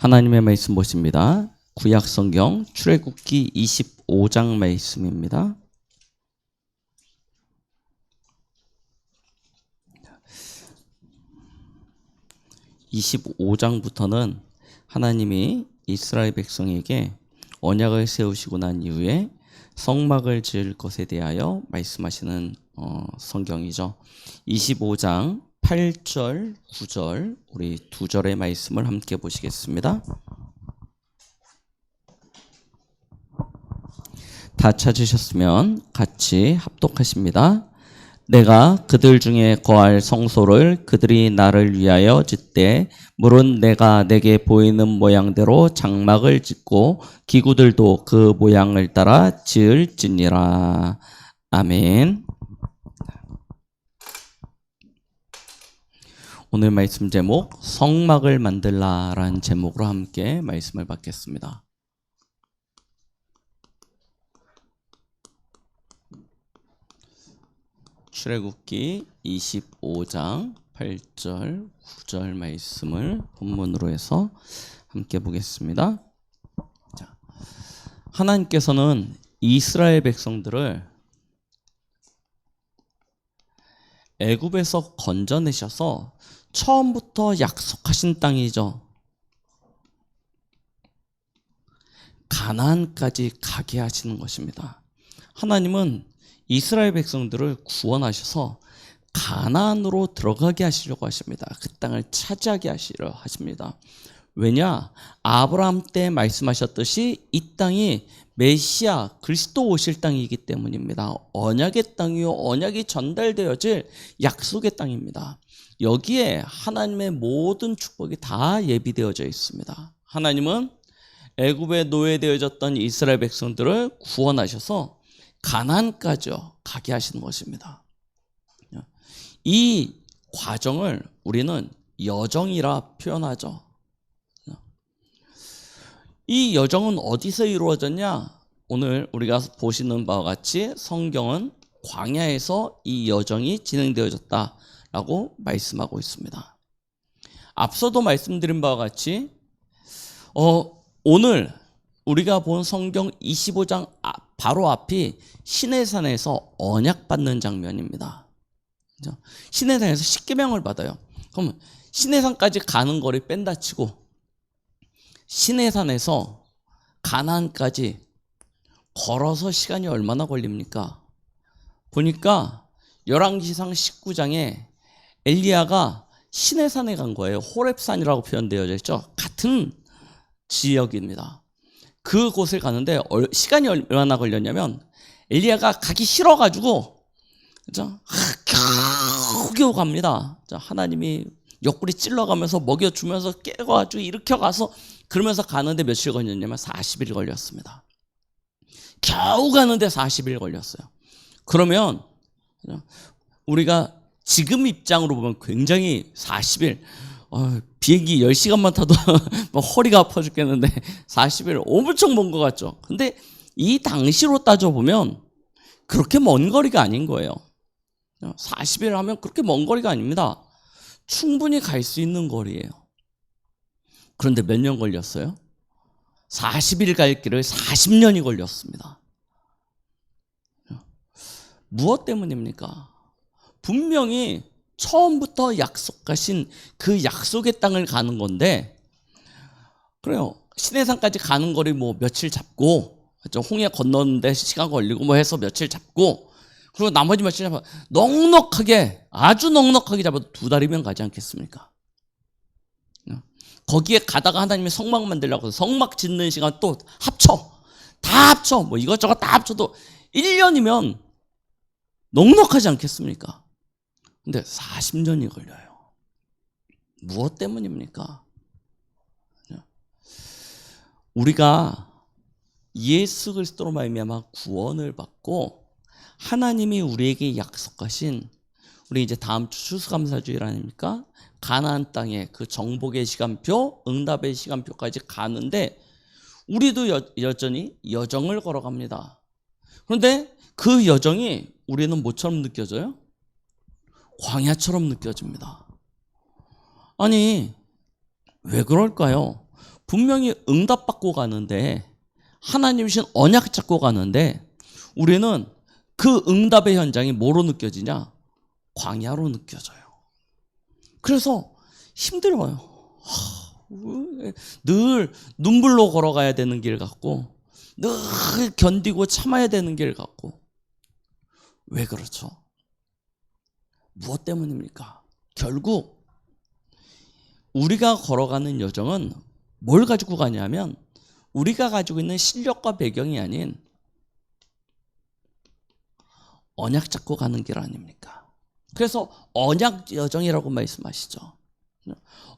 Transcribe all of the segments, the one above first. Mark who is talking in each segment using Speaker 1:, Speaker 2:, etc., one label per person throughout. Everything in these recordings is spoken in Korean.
Speaker 1: 하나님의 말씀 보십니다. 구약성경 출애굽기 25장 말씀입니다. 25장부터는 하나님이 이스라엘 백성에게 언약을 세우시고 난 이후에 성막을 지을 것에 대하여 말씀하시는 성경이죠. 25장 8절, 9절 우리 두 절의 말씀을 함께 보시겠습니다. 다 찾으셨으면 같이 합독하십니다. 내가 그들 중에 거할 성소를 그들이 나를 위하여 짓되 물은 내가 내게 보이는 모양대로 장막을 짓고 기구들도 그 모양을 따라 지을지니라. 아멘. 오늘 말씀 제목 성막을 만들라라는 제목으로 함께 말씀을 받겠습니다. 출애굽기 25장 8절 9절 말씀을 본문으로 해서 함께 보겠습니다. 자, 하나님께서는 이스라엘 백성들을 애굽에서 건져내셔서 처음부터 약속하신 땅이죠. 가나안까지 가게 하시는 것입니다. 하나님은 이스라엘 백성들을 구원하셔서 가나안으로 들어가게 하시려고 하십니다. 그 땅을 차지하게 하시려 하십니다. 왜냐? 아브라함 때 말씀하셨듯이 이 땅이 메시아 그리스도 오실 땅이기 때문입니다. 언약의 땅이요, 언약이 전달되어질 약속의 땅입니다. 여기에 하나님의 모든 축복이 다 예비되어져 있습니다. 하나님은 애굽에 노예되어졌던 이스라엘 백성들을 구원하셔서 가나안까지 가게 하시는 것입니다. 이 과정을 우리는 여정이라 표현하죠. 이 여정은 어디서 이루어졌냐? 오늘 우리가 보시는 바와 같이 성경은 광야에서 이 여정이 진행되어졌다라고 말씀하고 있습니다. 앞서도 말씀드린 바와 같이 오늘 우리가 본 성경 25장 바로 앞이 시내산에서 언약받는 장면입니다. 시내산에서 십계명을 받아요. 그럼 시내산까지 가는 거리 뺀다 치고 시내산에서 가나안까지 걸어서 시간이 얼마나 걸립니까? 보니까 열왕기상 19장에 엘리야가 시내산에 간 거예요. 호렙산이라고 표현되어 있죠. 같은 지역입니다. 그곳을 가는데 시간이 얼마나 걸렸냐면 엘리야가 가기 싫어가지고 겨우 갑니다. 하나님이 옆구리 찔러가면서 먹여주면서 깨가지고 일으켜가서 그러면서 가는데 며칠 걸렸냐면 40일 걸렸습니다. 겨우 가는데 40일 걸렸어요. 그러면 우리가 지금 입장으로 보면 굉장히 40일 비행기 10시간만 타도 허리가 아파 죽겠는데 40일 엄청 먼 것 같죠. 근데 이 당시로 따져보면 그렇게 먼 거리가 아닌 거예요. 40일 하면 그렇게 먼 거리가 아닙니다. 충분히 갈 수 있는 거리예요. 그런데 몇 년 걸렸어요? 40일 갈 길을 40년이 걸렸습니다. 무엇 때문입니까? 분명히 처음부터 약속하신 그 약속의 땅을 가는 건데, 그래요. 시내산까지 가는 거리 며칠 잡고, 홍해 건너는데 시간 걸리고 해서 며칠 잡고, 그리고 나머지 며칠 잡아 넉넉하게, 아주 넉넉하게 잡아도 2달이면 가지 않겠습니까? 거기에 가다가 하나님이 성막 만들려고 해서 성막 짓는 시간 또 다 합쳐, 이것저것 다 합쳐도 1년이면 넉넉하지 않겠습니까? 근데 40년이 걸려요. 무엇 때문입니까? 우리가 예수 그리스도로 말미암아 구원을 받고 하나님이 우리에게 약속하신, 우리 이제 다음 주 추수감사주일 아닙니까? 가나안 땅에 그 정복의 시간표, 응답의 시간표까지 가는데 우리도 여전히 여정을 걸어갑니다. 그런데 그 여정이 우리는 뭐처럼 느껴져요? 광야처럼 느껴집니다. 아니, 왜 그럴까요? 분명히 응답받고 가는데, 하나님 신 언약 잡고 가는데, 우리는 그 응답의 현장이 뭐로 느껴지냐? 광야로 느껴져요. 그래서 힘들어요. 늘 눈물로 걸어가야 되는 길 같고, 늘 견디고 참아야 되는 길 같고. 왜 그렇죠? 무엇 때문입니까? 결국 우리가 걸어가는 여정은 뭘 가지고 가냐면, 우리가 가지고 있는 실력과 배경이 아닌 언약 잡고 가는 길 아닙니까? 그래서 언약 여정이라고 말씀하시죠.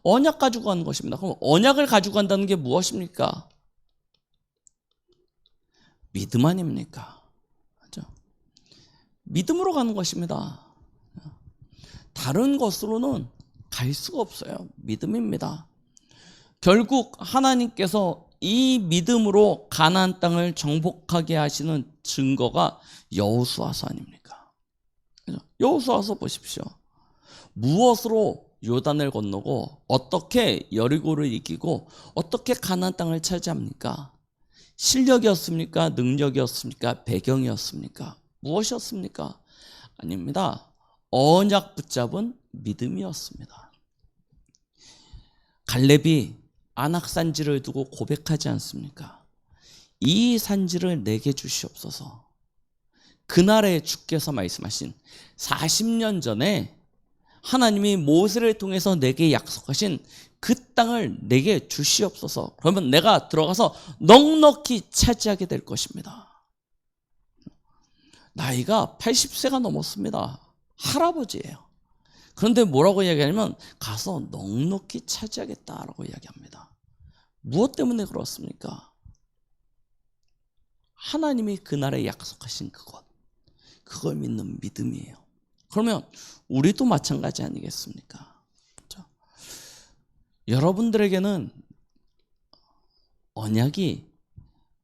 Speaker 1: 언약 가지고 가는 것입니다. 그럼 언약을 가지고 간다는 게 무엇입니까? 믿음 아닙니까? 그렇죠? 믿음으로 가는 것입니다. 다른 것으로는 갈 수가 없어요. 믿음입니다. 결국 하나님께서 이 믿음으로 가나안 땅을 정복하게 하시는 증거가 여호수아서 아닙니까? 여호수아서 보십시오. 무엇으로 요단을 건너고 어떻게 여리고를 이기고 어떻게 가나안 땅을 차지합니까? 실력이었습니까? 능력이었습니까? 배경이었습니까? 무엇이었습니까? 아닙니다. 언약 붙잡은 믿음이었습니다. 갈렙이 안악산지를 두고 고백하지 않습니까? 이 산지를 내게 주시옵소서. 그날에 주께서 말씀하신 40년 전에 하나님이 모세를 통해서 내게 약속하신 그 땅을 내게 주시옵소서. 그러면 내가 들어가서 넉넉히 차지하게 될 것입니다. 나이가 80세가 넘었습니다. 할아버지예요. 그런데 뭐라고 이야기하냐면 가서 넉넉히 차지하겠다라고 이야기합니다. 무엇 때문에 그렇습니까? 하나님이 그날에 약속하신 그걸 믿는 믿음이에요. 그러면 우리도 마찬가지 아니겠습니까? 그렇죠? 여러분들에게는 언약이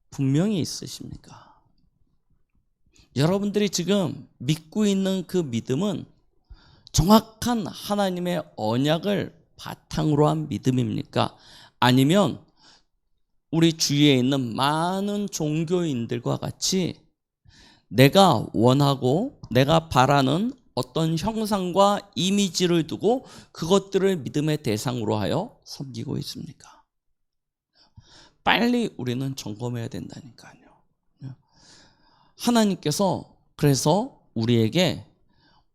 Speaker 1: 분명히 있으십니까? 여러분들이 지금 믿고 있는 그 믿음은 정확한 하나님의 언약을 바탕으로 한 믿음입니까? 아니면 우리 주위에 있는 많은 종교인들과 같이 내가 원하고 내가 바라는 어떤 형상과 이미지를 두고 그것들을 믿음의 대상으로 하여 섬기고 있습니까? 빨리 우리는 점검해야 된다니까요. 하나님께서 그래서 우리에게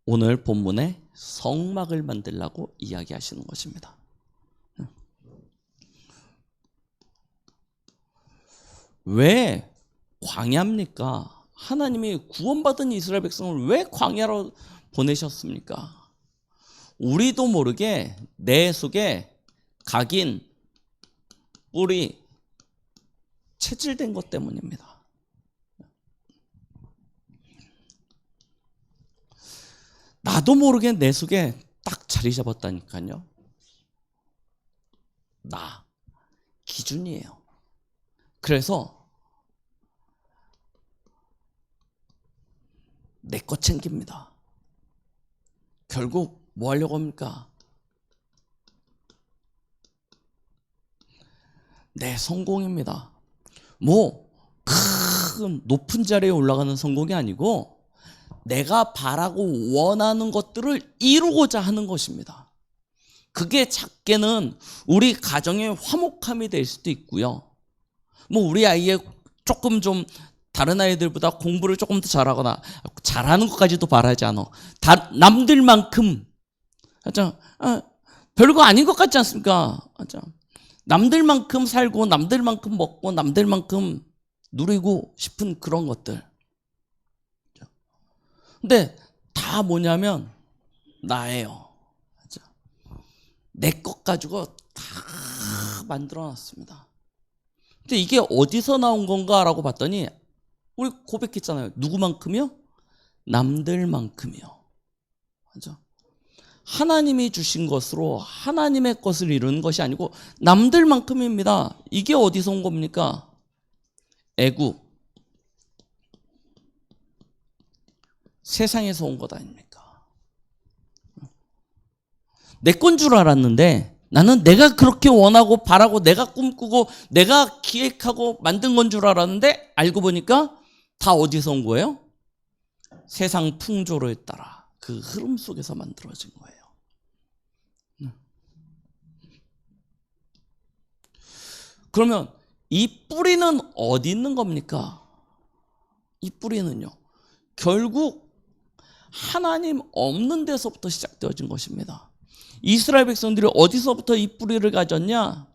Speaker 1: 오늘 본문에 성막을 만들라고 이야기하시는 것입니다. 왜 광야입니까? 하나님이 구원받은 이스라엘 백성을 왜 광야로 보내셨습니까? 우리도 모르게 내 속에 각인, 뿔이 체질된 것 때문입니다. 나도 모르게 내 속에 딱 자리 잡았다니까요. 나, 기준이에요. 그래서 내 것 챙깁니다. 결국 뭐 하려고 합니까? 내 성공입니다. 뭐 큰 높은 자리에 올라가는 성공이 아니고 내가 바라고 원하는 것들을 이루고자 하는 것입니다. 그게 작게는 우리 가정의 화목함이 될 수도 있고요. 뭐 우리 아이의 조금 좀 다른 아이들보다 공부를 조금 더 잘하거나 잘하는 것까지도 바라지 않아. 남들만큼 별거 아닌 것 같지 않습니까? 남들만큼 살고 남들만큼 먹고 남들만큼 누리고 싶은 그런 것들. 근데 다 뭐냐면 나예요. 내 것 가지고 다 만들어놨습니다. 근데 이게 어디서 나온 건가라고 봤더니 우리 고백했잖아요. 누구만큼이요? 남들만큼이요. 맞죠? 하나님이 주신 것으로 하나님의 것을 이루는 것이 아니고 남들만큼입니다. 이게 어디서 온 겁니까? 애국. 세상에서 온 것 아닙니까? 내 건 줄 알았는데 나는 내가 그렇게 원하고 바라고 내가 꿈꾸고 내가 기획하고 만든 건 줄 알았는데 알고 보니까 다 어디서 온 거예요? 세상 풍조로에 따라 그 흐름 속에서 만들어진 거예요. 그러면 이 뿌리는 어디 있는 겁니까? 이 뿌리는요, 결국 하나님 없는 데서부터 시작되어진 것입니다. 이스라엘 백성들이 어디서부터 이 뿌리를 가졌냐?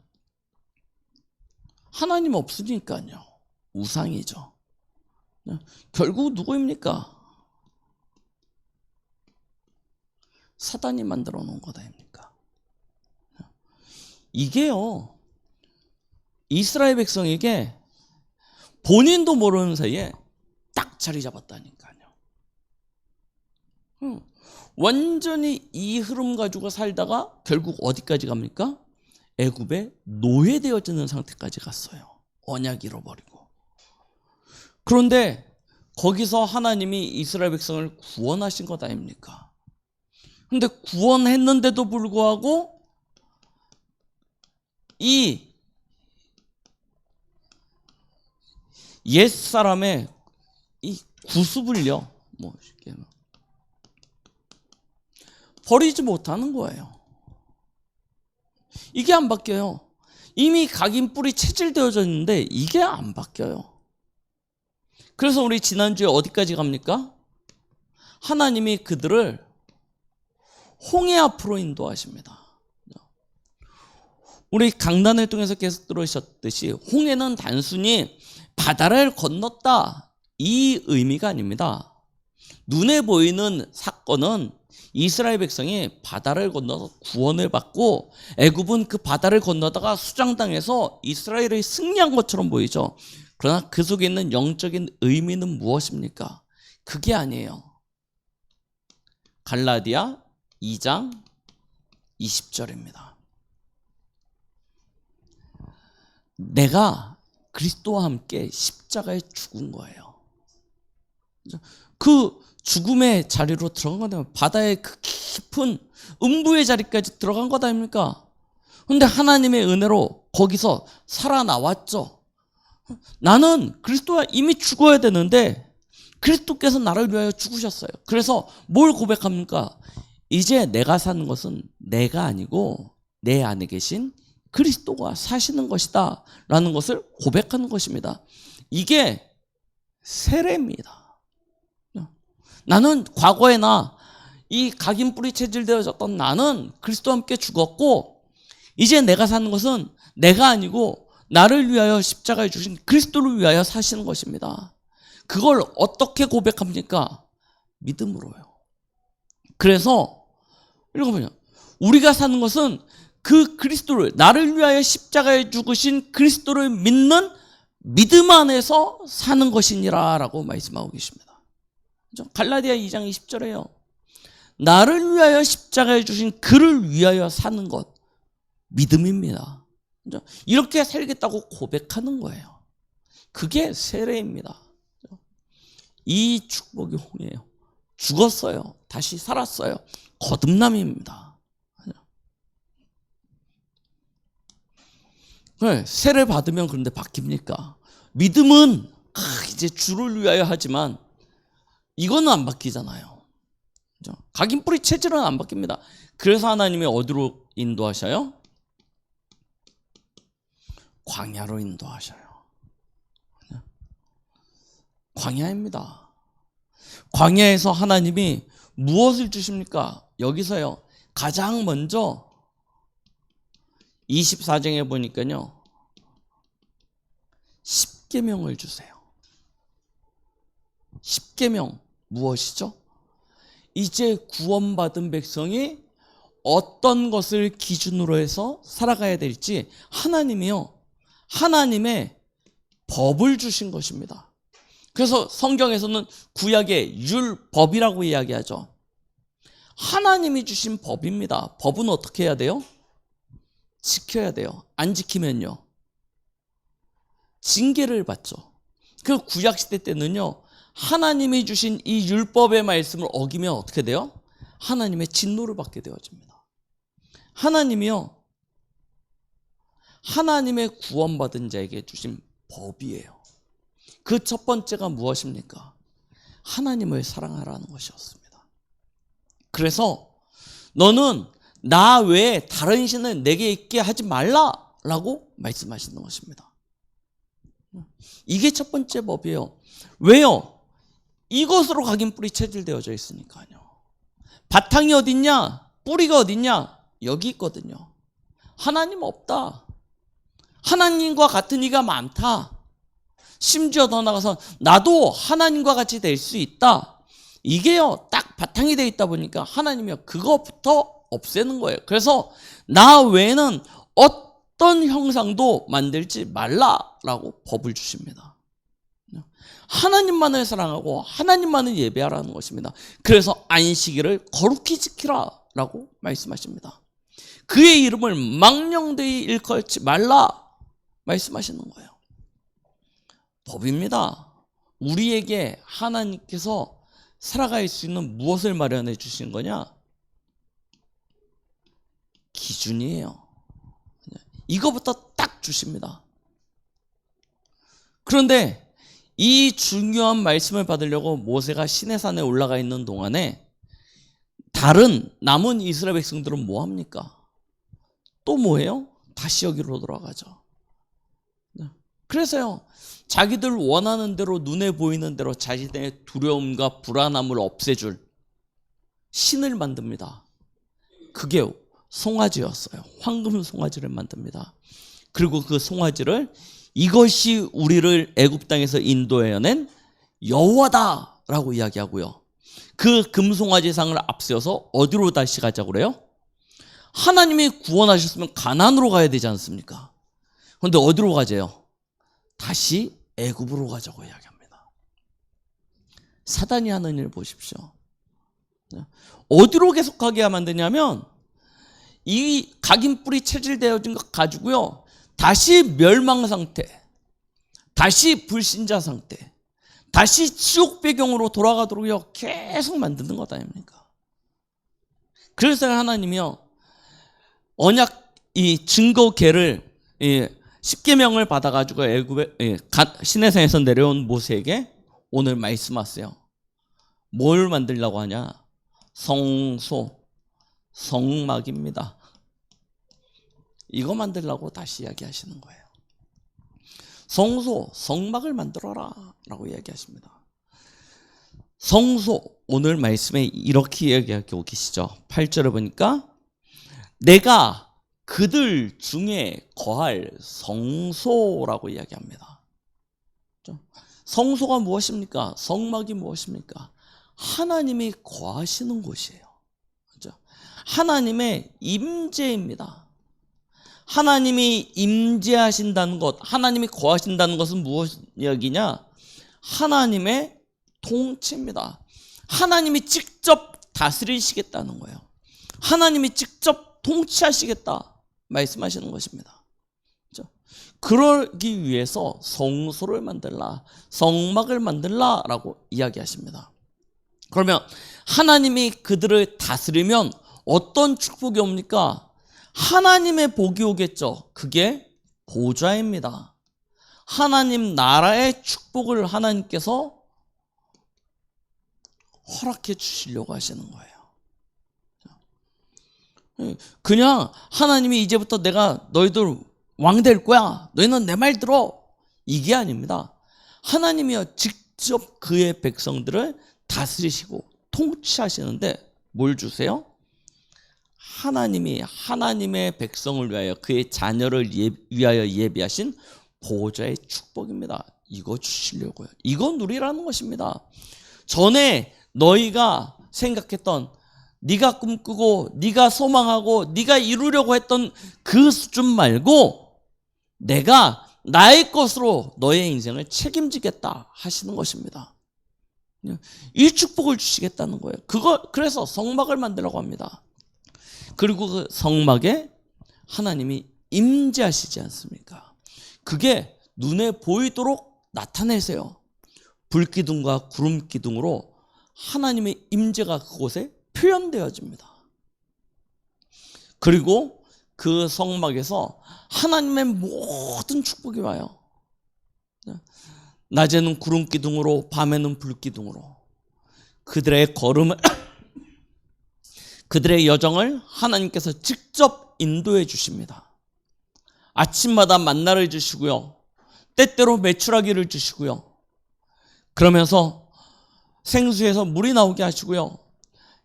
Speaker 1: 하나님 없으니까요. 우상이죠. 결국 누구입니까? 사단이 만들어 놓은 거다 아닙니까? 이게요, 이스라엘 백성에게 본인도 모르는 사이에 딱 자리 잡았다니까요. 완전히 이 흐름 가지고 살다가 결국 어디까지 갑니까? 애굽에 노예되어지는 상태까지 갔어요. 언약 잃어버리고. 그런데 거기서 하나님이 이스라엘 백성을 구원하신 것 아닙니까? 근데 구원했는데도 불구하고 이 옛사람의 이 구습을요, 버리지 못하는 거예요. 이게 안 바뀌어요. 이미 각인 뿔이 체질되어져 있는데 이게 안 바뀌어요. 그래서 우리 지난주에 어디까지 갑니까? 하나님이 그들을 홍해 앞으로 인도하십니다. 우리 강단을 통해서 계속 들으셨듯이 홍해는 단순히 바다를 건넜다 이 의미가 아닙니다. 눈에 보이는 사건은 이스라엘 백성이 바다를 건너서 구원을 받고 애굽은 그 바다를 건너다가 수장당해서 이스라엘이 승리한 것처럼 보이죠. 그러나 그 속에 있는 영적인 의미는 무엇입니까? 그게 아니에요. 갈라디아 2장 20절입니다. 내가 그리스도와 함께 십자가에 죽은 거예요. 그 죽음의 자리로 들어간 거다. 바다의 그 깊은 음부의 자리까지 들어간 거다 아닙니까? 그런데 하나님의 은혜로 거기서 살아나왔죠. 나는 그리스도와 이미 죽어야 되는데 그리스도께서 나를 위하여 죽으셨어요. 그래서 뭘 고백합니까? 이제 내가 사는 것은 내가 아니고 내 안에 계신 그리스도가 사시는 것이다 라는 것을 고백하는 것입니다. 이게 세례입니다. 나는 과거에나 이 각인 뿔이 체질되어졌던 나는 그리스도와 함께 죽었고 이제 내가 사는 것은 내가 아니고 나를 위하여 십자가에 주신 그리스도를 위하여 사시는 것입니다. 그걸 어떻게 고백합니까? 믿음으로요. 그래서 읽어보면 우리가 사는 것은 그 그리스도를, 나를 위하여 십자가에 죽으신 그리스도를 믿는 믿음 안에서 사는 것이니라 라고 말씀하고 계십니다. 갈라디아 2장 20절에요. 나를 위하여 십자가에 주신 그를 위하여 사는 것, 믿음입니다. 이렇게 살겠다고 고백하는 거예요. 그게 세례입니다. 이 축복이 홍해예요. 죽었어요. 다시 살았어요. 거듭남입니다. 세례 받으면 그런데 바뀝니까? 믿음은 이제 주를 위하여 하지만 이거는 안 바뀌잖아요. 각인 뿌리 체질은 안 바뀝니다. 그래서 하나님이 어디로 인도하셔요? 광야로 인도하셔요. 광야입니다. 광야에서 하나님이 무엇을 주십니까? 여기서요. 가장 먼저 24장에 보니까요. 10계명을 주세요. 10계명 무엇이죠? 이제 구원받은 백성이 어떤 것을 기준으로 해서 살아가야 될지 하나님이요. 하나님의 법을 주신 것입니다. 그래서 성경에서는 구약의 율법이라고 이야기하죠. 하나님이 주신 법입니다. 법은 어떻게 해야 돼요? 지켜야 돼요. 안 지키면요. 징계를 받죠. 그 구약시대 때는요. 하나님이 주신 이 율법의 말씀을 어기면 어떻게 돼요? 하나님의 진노를 받게 되어집니다. 하나님이요. 하나님의 구원받은 자에게 주신 법이에요. 그 첫 번째가 무엇입니까? 하나님을 사랑하라는 것이었습니다. 그래서 너는 나 외에 다른 신을 내게 있게 하지 말라라고 말씀하시는 것입니다. 이게 첫 번째 법이에요. 왜요? 이것으로 각인 뿌리 체질되어져 있으니까요. 바탕이 어딨냐? 뿌리가 어딨냐? 여기 있거든요. 하나님 없다. 하나님과 같은 이가 많다. 심지어 더 나가서 나도 하나님과 같이 될 수 있다. 이게요, 딱 바탕이 되어 있다 보니까 하나님이요, 그것부터 없애는 거예요. 그래서 나 외에는 어떤 형상도 만들지 말라라고 법을 주십니다. 하나님만을 사랑하고 하나님만을 예배하라는 것입니다. 그래서 안식일을 거룩히 지키라라고 말씀하십니다. 그의 이름을 망령되이 일컬지 말라 말씀하시는 거예요. 법입니다. 우리에게 하나님께서 살아갈 수 있는 무엇을 마련해 주신 거냐? 기준이에요. 이거부터 딱 주십니다. 그런데 이 중요한 말씀을 받으려고 모세가 시내산에 올라가 있는 동안에 다른 남은 이스라엘 백성들은 뭐 합니까? 또 뭐해요? 다시 여기로 돌아가죠. 그래서요, 자기들 원하는 대로 눈에 보이는 대로 자신의 두려움과 불안함을 없애줄 신을 만듭니다. 그게 송아지였어요. 황금 송아지를 만듭니다. 그리고 그 송아지를 이것이 우리를 애굽 땅에서 인도해낸 여호와다라고 이야기하고요. 그 금송아지상을 앞세워서 어디로 다시 가자고 그래요? 하나님이 구원하셨으면 가나안으로 가야 되지 않습니까? 그런데 어디로 가재요? 다시 애굽으로 가자고 이야기합니다. 사단이 하는 일 보십시오. 어디로 계속하게 만드냐면 이 각인 뿌리 체질되어진 것 가지고요, 다시 멸망 상태, 다시 불신자 상태, 다시 지옥 배경으로 돌아가도록요 계속 만드는 것 아닙니까? 그래서 하나님이요, 언약 이 증거계를 10계명을 받아가지고 애굽에 시내산에서 내려온 모세에게 오늘 말씀하세요. 뭘 만들려고 하냐? 성소, 성막입니다. 이거 만들려고 다시 이야기하시는 거예요. 성소, 성막을 만들어라 라고 이야기하십니다. 성소, 오늘 말씀에 이렇게 이야기하고 계시죠. 8절에 보니까 내가 그들 중에 거할 성소라고 이야기합니다. 성소가 무엇입니까? 성막이 무엇입니까? 하나님이 거하시는 곳이에요. 하나님의 임재입니다. 하나님이 임재하신다는 것, 하나님이 거하신다는 것은 무엇 이야기냐? 하나님의 통치입니다. 하나님이 직접 다스리시겠다는 거예요. 하나님이 직접 통치하시겠다 말씀하시는 것입니다. 그러기 위해서 성소를 만들라, 성막을 만들라라고 이야기하십니다. 그러면 하나님이 그들을 다스리면 어떤 축복이 옵니까? 하나님의 복이 오겠죠. 그게 보좌입니다. 하나님 나라의 축복을 하나님께서 허락해 주시려고 하시는 거예요. 그냥 하나님이 이제부터 내가 너희들 왕 될 거야, 너희는 내 말 들어, 이게 아닙니다. 하나님이요 직접 그의 백성들을 다스리시고 통치하시는데 뭘 주세요? 하나님이 하나님의 백성을 위하여 그의 자녀를 위하여 예비하신 보호자의 축복입니다. 이거 주시려고요. 이거 누리라는 것입니다. 전에 너희가 생각했던, 네가 꿈꾸고 네가 소망하고 네가 이루려고 했던 그 수준 말고 내가 나의 것으로 너의 인생을 책임지겠다 하시는 것입니다. 이 축복을 주시겠다는 거예요. 그래서 성막을 만들라고 합니다. 그리고 그 성막에 하나님이 임재하시지 않습니까? 그게 눈에 보이도록 나타내세요. 불기둥과 구름기둥으로 하나님의 임재가 그곳에 표현되어집니다. 그리고 그 성막에서 하나님의 모든 축복이 와요. 낮에는 구름 기둥으로, 밤에는 불 기둥으로 그들의 걸음을 그들의 여정을 하나님께서 직접 인도해 주십니다. 아침마다 만나를 주시고요, 때때로 메추라기를 주시고요, 그러면서 생수에서 물이 나오게 하시고요,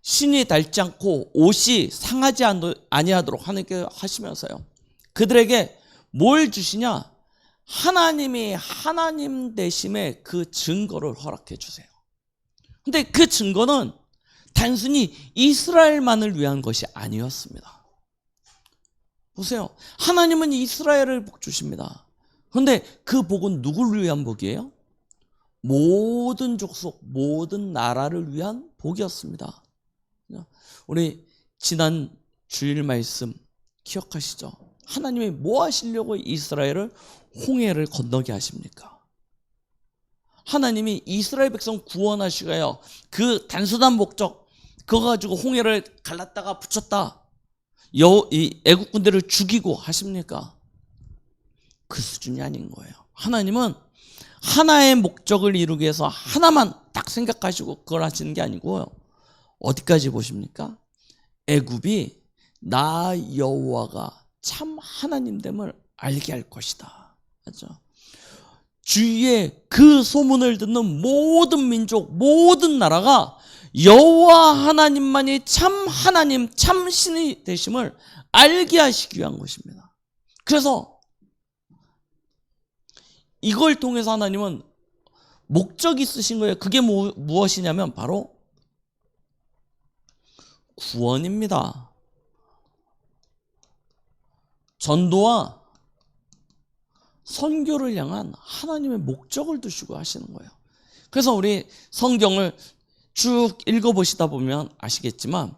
Speaker 1: 신이 닳지 않고 옷이 상하지 아니하도록 하나님께 하시면서요, 그들에게 뭘 주시냐? 하나님이 하나님 되심의 그 증거를 허락해 주세요. 근데 그 증거는 단순히 이스라엘만을 위한 것이 아니었습니다. 보세요. 하나님은 이스라엘을 복 주십니다. 그런데 그 복은 누구를 위한 복이에요? 모든 족속, 모든 나라를 위한 복이었습니다. 우리 지난 주일 말씀 기억하시죠? 하나님이 뭐 하시려고 이스라엘을 홍해를 건너게 하십니까? 하나님이 이스라엘 백성 구원하시고요, 그 단순한 목적, 그거 가지고 홍해를 갈랐다가 붙였다, 이 애국 군대를 죽이고 하십니까? 그 수준이 아닌 거예요. 하나님은 하나의 목적을 이루기 위해서 하나만 딱 생각하시고 그걸 하시는 게 아니고요, 어디까지 보십니까? 애굽이 나 여호와가 참 하나님됨을 알게 할 것이다. 맞죠? 주위에 그 소문을 듣는 모든 민족, 모든 나라가 여호와 하나님만이 참 하나님, 참 신이 되심을 알게 하시기 위한 것입니다. 그래서 이걸 통해서 하나님은 목적이 있으신 거예요. 그게 무엇이냐면 바로 구원입니다. 전도와 선교를 향한 하나님의 목적을 두시고 하시는 거예요. 그래서 우리 성경을 쭉 읽어보시다 보면 아시겠지만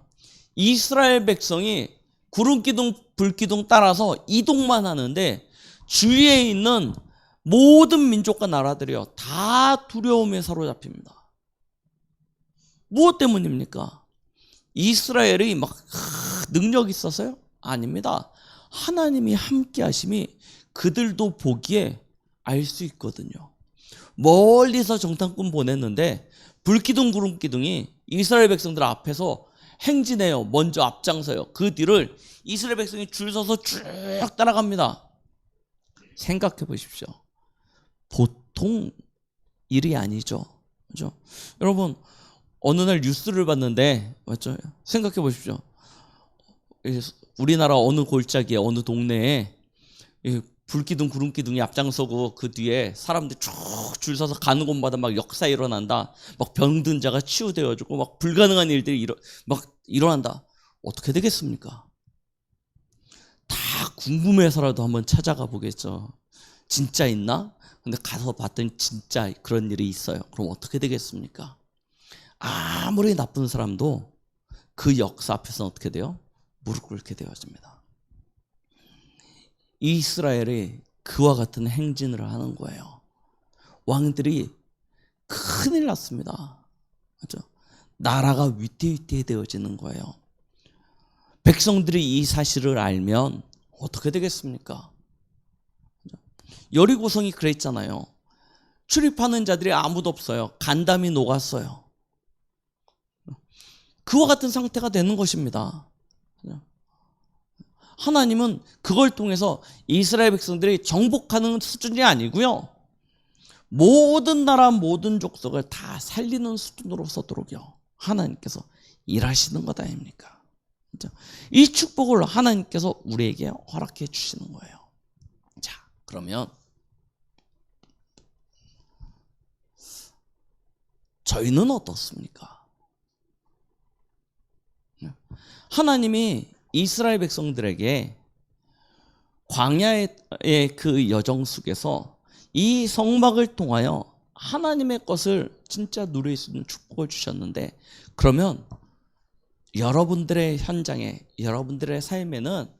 Speaker 1: 이스라엘 백성이 구름기둥, 불기둥 따라서 이동만 하는데 주위에 있는 모든 민족과 나라들이요, 다 두려움에 사로잡힙니다. 무엇 때문입니까? 이스라엘이 막 능력이 있어서요? 아닙니다. 하나님이 함께 하심이 그들도 보기에 알 수 있거든요. 멀리서 정탐꾼 보냈는데 불기둥 구름기둥이 이스라엘 백성들 앞에서 행진해요. 먼저 앞장서요. 그 뒤를 이스라엘 백성이 줄 서서 쭉 따라갑니다. 생각해 보십시오. 보통 일이 아니죠. 그렇죠? 여러분, 어느 날 뉴스를 봤는데, 맞죠? 생각해 보십시오. 우리나라 어느 골짜기에, 어느 동네에 불기둥, 구름기둥이 앞장서고 그 뒤에 사람들이 쭉 줄 서서 가는 곳마다 막 역사 일어난다. 막 병든 자가 치유되어지고 막 불가능한 일들이 막 일어난다. 어떻게 되겠습니까? 다 궁금해서라도 한번 찾아가 보겠죠. 진짜 있나? 근데 가서 봤더니 진짜 그런 일이 있어요. 그럼 어떻게 되겠습니까? 아무리 나쁜 사람도 그 역사 앞에서는 어떻게 돼요? 무릎 꿇게 되어집니다. 이스라엘이 그와 같은 행진을 하는 거예요. 왕들이 큰일 났습니다. 그렇죠? 나라가 위태위태해지는 거예요. 백성들이 이 사실을 알면 어떻게 되겠습니까? 여리고성이 그랬잖아요. 출입하는 자들이 아무도 없어요. 간담이 녹았어요. 그와 같은 상태가 되는 것입니다. 하나님은 그걸 통해서 이스라엘 백성들이 정복하는 수준이 아니고요, 모든 나라, 모든 족속을 다 살리는 수준으로 서도록요, 하나님께서 일하시는 것 아닙니까? 이 축복을 하나님께서 우리에게 허락해 주시는 거예요. 자, 그러면 저희는 어떻습니까? 하나님이 이스라엘 백성들에게 광야의 그 여정 속에서 이 성막을 통하여 하나님의 것을 진짜 누릴 수 있는 축복을 주셨는데, 그러면 여러분들의 현장에, 여러분들의 삶에는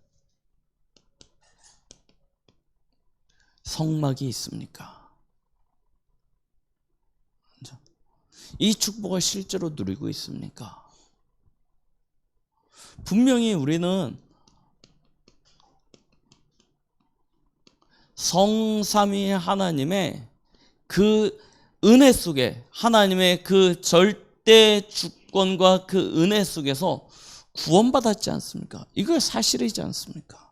Speaker 1: 성막이 있습니까? 이 축복을 실제로 누리고 있습니까? 분명히 우리는 성삼위 하나님의 그 은혜 속에, 하나님의 그 절대 주권과 그 은혜 속에서 구원받았지 않습니까? 이거 사실이지 않습니까?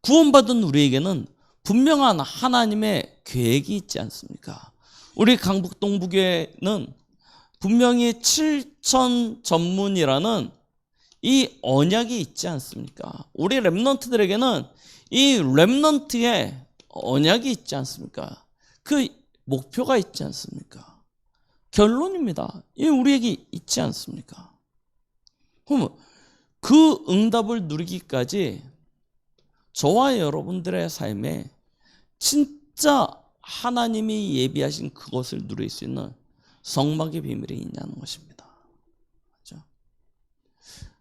Speaker 1: 구원받은 우리에게는 분명한 하나님의 계획이 있지 않습니까? 우리 강북 동부교회는 분명히 7천 전문이라는 이 언약이 있지 않습니까? 우리 렘넌트들에게는 이 렘넌트의 언약이 있지 않습니까? 그 목표가 있지 않습니까? 결론입니다. 이 우리에게 있지 않습니까? 그럼 그 응답을 누리기까지 저와 여러분들의 삶에 진짜 하나님이 예비하신 그것을 누릴 수 있는 성막의 비밀이 있냐는 것입니다. 그렇죠?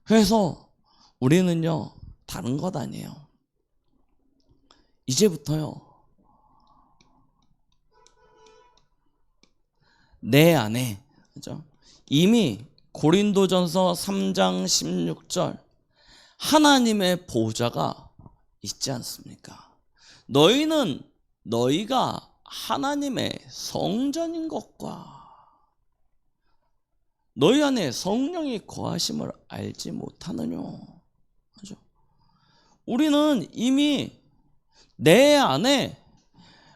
Speaker 1: 그래서 우리는요, 다른 것 아니에요. 이제부터요, 내 안에, 그렇죠? 이미 고린도전서 3장 16절 하나님의 보좌가 있지 않습니까? 너희가 하나님의 성전인 것과 너희 안에 성령이 거하심을 알지 못하느냐. 그렇죠? 우리는 이미 내 안에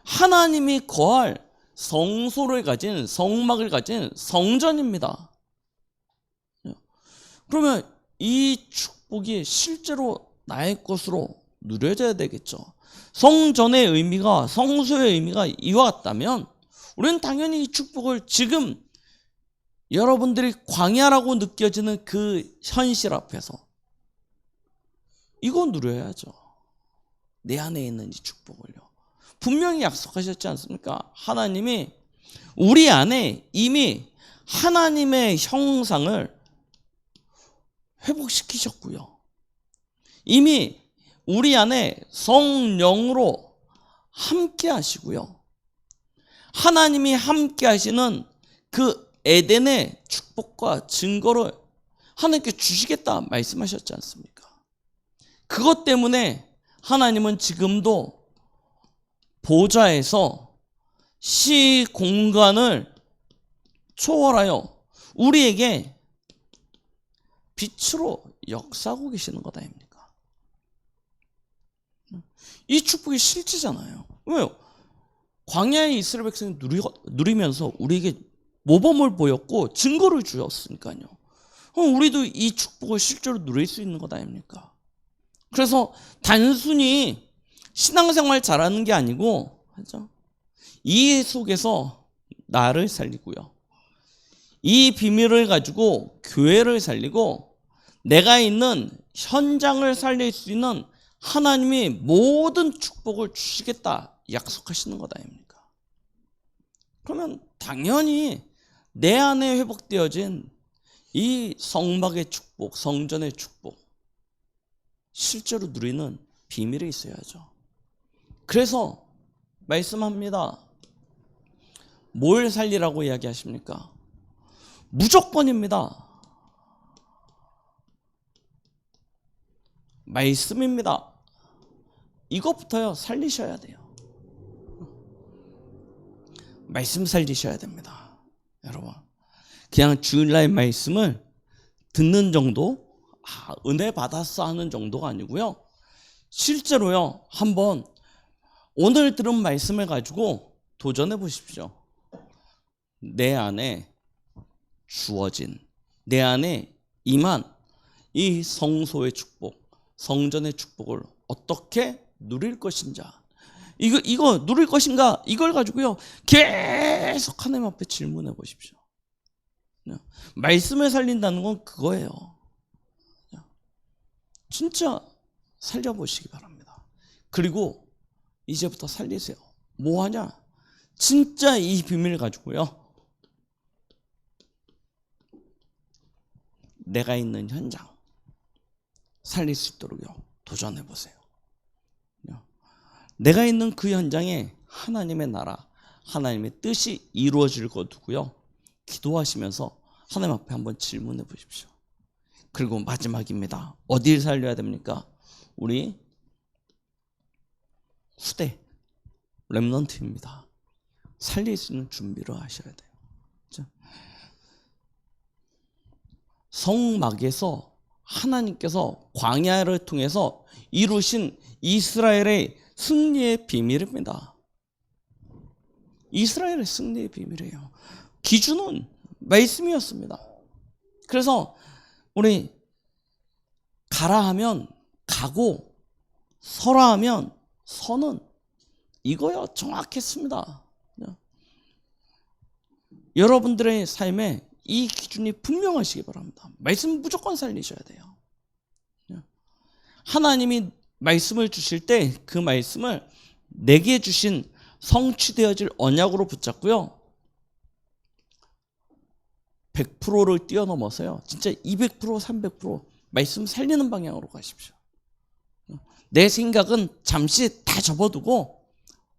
Speaker 1: 하나님이 거할 성소를 가진, 성막을 가진 성전입니다. 그러면 이 축복이 실제로 나의 것으로 누려져야 되겠죠. 성전의 의미가, 성소의 의미가 이와 같다면 우리는 당연히 이 축복을 지금 여러분들이 광야라고 느껴지는 그 현실 앞에서 이거 누려야죠. 내 안에 있는 이 축복을요. 분명히 약속하셨지 않습니까? 하나님이 우리 안에 이미 하나님의 형상을 회복시키셨고요. 이미 우리 안에 성령으로 함께 하시고요. 하나님이 함께 하시는 그 에덴의 축복과 증거를 하나님께 주시겠다 말씀하셨지 않습니까? 그것 때문에 하나님은 지금도 보좌에서 시 공간을 초월하여 우리에게 빛으로 역사하고 계시는 것 아닙니까? 이 축복이 실제잖아요. 왜요? 광야의 이스라엘 백성이 누리면서 우리에게 모범을 보였고 증거를 주었으니까요. 그럼 우리도 이 축복을 실제로 누릴 수 있는 것 아닙니까? 그래서 단순히 신앙생활 잘하는 게 아니고, 그렇죠? 이 속에서 나를 살리고요. 이 비밀을 가지고 교회를 살리고 내가 있는 현장을 살릴 수 있는 하나님이 모든 축복을 주시겠다 약속하시는 것 아닙니까? 그러면 당연히 내 안에 회복되어진 이 성막의 축복, 성전의 축복 실제로 누리는 비밀이 있어야죠. 그래서 말씀합니다. 뭘 살리라고 이야기하십니까? 무조건입니다. 말씀입니다. 이것부터요 살리셔야 돼요. 말씀 살리셔야 됩니다. 여러분, 그냥 주일날 말씀을 듣는 정도, 은혜 받았어 하는 정도가 아니고요. 실제로요, 한번 오늘 들은 말씀을 가지고 도전해 보십시오. 내 안에 주어진, 내 안에 임한 이 성소의 축복, 성전의 축복을 어떻게 누릴 것인가, 이거 누릴 것인가, 이걸 가지고요 계속 하나님 앞에 질문해 보십시오. 말씀을 살린다는 건 그거예요. 진짜 살려보시기 바랍니다. 그리고 이제부터 살리세요. 뭐 하냐? 진짜 이 비밀 가지고요 내가 있는 현장 살릴 수 있도록요 도전해 보세요. 내가 있는 그 현장에 하나님의 나라, 하나님의 뜻이 이루어질 것 두고요 기도하시면서 하나님 앞에 한번 질문해 보십시오. 그리고 마지막입니다. 어디를 살려야 됩니까? 우리 후대, 렘넌트입니다. 살릴 수 있는 준비를 하셔야 돼요. 그렇죠? 성막에서 하나님께서 광야를 통해서 이루신 이스라엘의 승리의 비밀입니다. 이스라엘의 승리의 비밀이에요. 기준은 말씀이었습니다. 그래서 우리 가라 하면 가고 서라 하면 서는 이거요 정확했습니다. 여러분들의 삶에 이 기준이 분명하시기 바랍니다. 말씀 무조건 살리셔야 돼요. 하나님이 말씀을 주실 때 그 말씀을 내게 주신 성취되어질 언약으로 붙잡고요. 100%를 뛰어넘어서요. 진짜 200%, 300% 말씀 살리는 방향으로 가십시오. 내 생각은 잠시 다 접어두고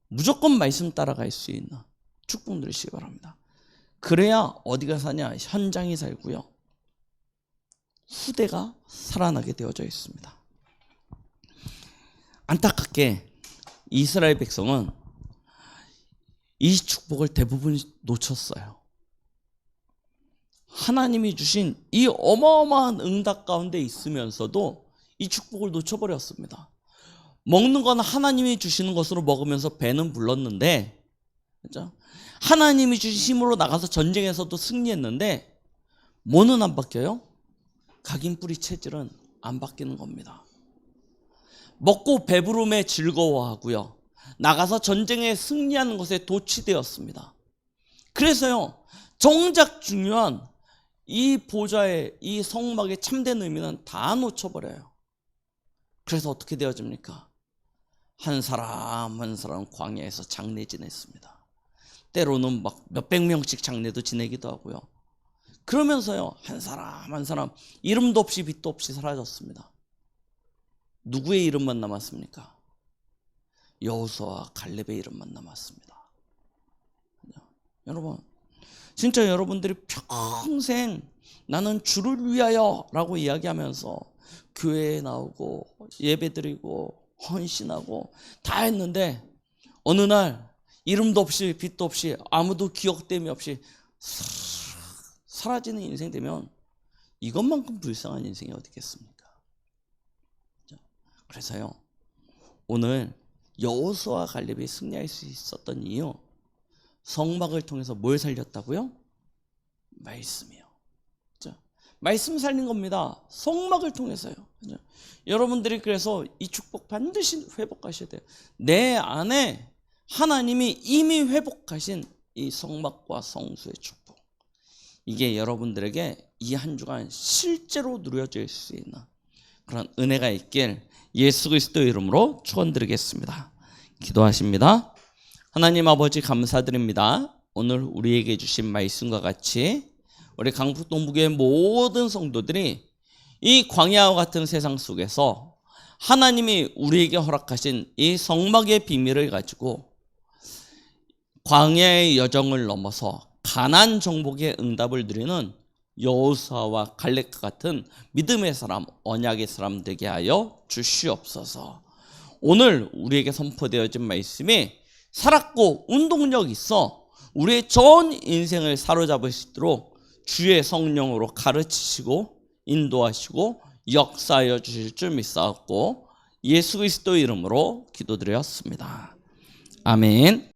Speaker 1: 무조건 말씀 따라갈 수 있는 축복 누리시기 바랍니다. 그래야 어디가 사냐? 현장이 살고요. 후대가 살아나게 되어져 있습니다. 안타깝게 이스라엘 백성은 이 축복을 대부분 놓쳤어요. 하나님이 주신 이 어마어마한 응답 가운데 있으면서도 이 축복을 놓쳐버렸습니다. 먹는 건 하나님이 주시는 것으로 먹으면서 배는 불렀는데, 그렇죠? 하나님이 주신 힘으로 나가서 전쟁에서도 승리했는데 뭐는 안 바뀌어요? 각인 뿌리 체질은 안 바뀌는 겁니다. 먹고 배부름에 즐거워하고요. 나가서 전쟁에 승리하는 것에 도취되었습니다. 그래서요, 정작 중요한 이 보좌의 이 성막의 참된 의미는 다 놓쳐버려요. 그래서 어떻게 되어집니까? 한 사람 한 사람 광야에서 장례 지냈습니다. 때로는 막 몇백 명씩 장례도 지내기도 하고요. 그러면서요, 한 사람 한 사람 이름도 없이 빛도 없이 사라졌습니다. 누구의 이름만 남았습니까? 여호수아와 갈렙의 이름만 남았습니다. 여러분, 진짜 여러분들이 평생 나는 주를 위하여 라고 이야기하면서 교회에 나오고 예배드리고 헌신하고 다 했는데 어느 날 이름도 없이 빛도 없이 아무도 기억됨이 없이 사라지는 인생 되면 이것만큼 불쌍한 인생이 어디 있겠습니까? 그래서요, 오늘 여호수아와 갈렙이 승리할 수 있었던 이유, 성막을 통해서 뭘 살렸다고요? 말씀이요. 그렇죠? 말씀 살린 겁니다. 성막을 통해서요. 그렇죠? 여러분들이 그래서 이 축복 반드시 회복하셔야 돼요. 내 안에 하나님이 이미 회복하신 이 성막과 성수의 축복, 이게 여러분들에게 이 한 주간 실제로 누려질 수 있는 그런 은혜가 있길 예수 그리스도의 이름으로 축원드리겠습니다. 기도하십니다. 하나님 아버지, 감사드립니다. 오늘 우리에게 주신 말씀과 같이 우리 강북 동부교회 모든 성도들이 이 광야와 같은 세상 속에서 하나님이 우리에게 허락하신 이 성막의 비밀을 가지고 광야의 여정을 넘어서 가나안 정복의 응답을 누리는 여호수아와 갈렙과 같은 믿음의 사람, 언약의 사람 되게 하여 주시옵소서. 오늘 우리에게 선포되어진 말씀이 살았고 운동력 있어 우리의 전 인생을 사로잡을 수 있도록 주의 성령으로 가르치시고 인도하시고 역사하여 주실 줄 믿사옵고 예수 그리스도의 이름으로 기도드렸습니다. 아멘.